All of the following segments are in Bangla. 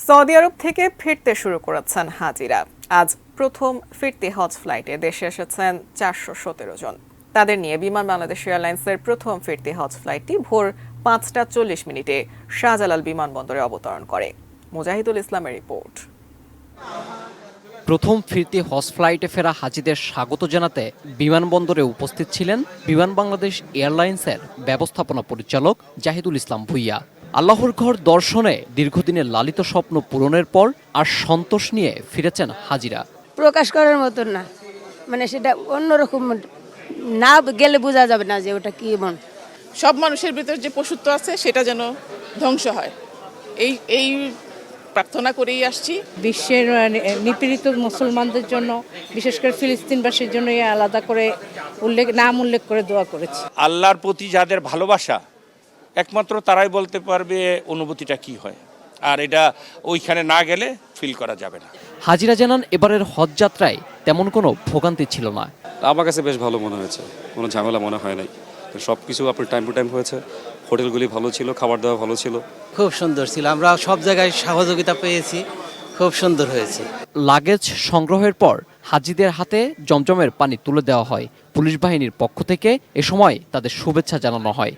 সৌদি আরব থেকে ফিরতে শুরু করেছেন হাজিরা। আজ প্রথম ফিরতি হজ ফ্লাইটে দেশে এসেছেন ৪১৭ জন। তাদের নিয়ে বিমান বাংলাদেশ এয়ারলাইন্সের প্রথম ফিরতি হজ ফ্লাইটটি ভোর ৫টা ৪০ মিনিটে শাহজালাল বিমানবন্দরে অবতরণ করে। মুজাহিদুল ইসলামের রিপোর্ট। প্রথম ফিরতি হজ ফ্লাইটে ফেরা হাজিদের স্বাগত জানাতে বিমানবন্দরে উপস্থিত ছিলেন বিমান বাংলাদেশ এয়ারলাইন্সের ব্যবস্থাপনা পরিচালক জাহিদুল ইসলাম ভুইয়া। আল্লাহর ঘর দর্শনে দীর্ঘদিনের লালিত স্বপ্ন পূরণের পর আর সন্তোষ নিয়ে ফিরেছেন হাজিরা। প্রকাশ করার মতন না, মানে সেটা অন্যরকম, না গেলে বোঝা যাবে না যে ওটা কি মন। সব মানুষের ভিতর যে পশুত্ব আছে সেটা যেন ধ্বংস হয়, এই প্রার্থনা করেই আসছি। বিশ্বের নিপীড়িত মুসলমানদের জন্য, বিশেষ করে ফিলিস্তিনবাসীর জন্য আলাদা করে নাম উল্লেখ করে দোয়া করেছি। আল্লাহর প্রতি যাদের ভালোবাসা, একমাত্র তারাই বলতে পারবে অনুভূতিটা কি হয়, আর এটা ওইখানে না গেলে ফিল করা যাবে না। হাজিরা জানান এবারের হজ যাত্রায় তেমন কোনো ভোগান্তি ছিল না। আমার কাছে বেশ ভালো মনে হয়েছে, কোনো ঝামেলা মনে হয় নাই। তো সব কিছু আপনার টাইম টু টাইম হয়েছে, হোটেলগুলি ভালো ছিল, খাবার দাওয়া ভালো ছিল। খুব সুন্দর ছিল, আমরা সব জায়গায় সহযোগিতা পেয়েছি, খুব সুন্দর হয়েছে। লাগেজ সংগ্রহের পর হাজিদের হাতে জমজমের পানি তুলে দেওয়া হয়। পুলিশ বাহিনীর পক্ষ থেকে এ সময় তাদের শুভেচ্ছা জানানো হয়।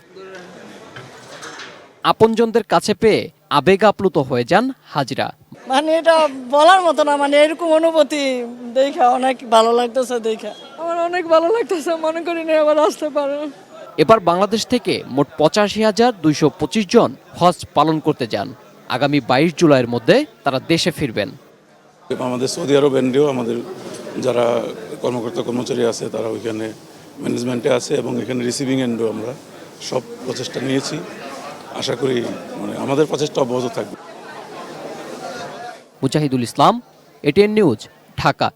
আপনজনদের কাছে পেয়ে আবেগ আপ্লুত হয়ে যান হাজিরা। মানে এটা বলার মতো না, মানে এরকম অনুভূতি দেখা অনেক ভালো লাগতেছে। আমার অনেক ভালো লাগতেছে, মনে করি না আবার আসতে পারো। এবার বাংলাদেশ থেকে মোট ৮৫,২২৫ জন হজ পালন করতে যান। আগামী ২২ জুলাইয়ের মধ্যে তারা দেশে ফিরবেন। আমাদের সৌদি আরব এন্ডেও আমাদের যারা কর্মকর্তা কর্মচারী আছে তারা ওইখানে ম্যানেজমেন্টে আছে, এবং এখানে রিসিভিং এন্ডেও আমরা সব প্রচেষ্টা নিয়েছি। আশা করি মানে আমাদের প্রচেষ্টা অব্যাহত থাকবে। Mujahidul Islam, ATN news, Dhaka.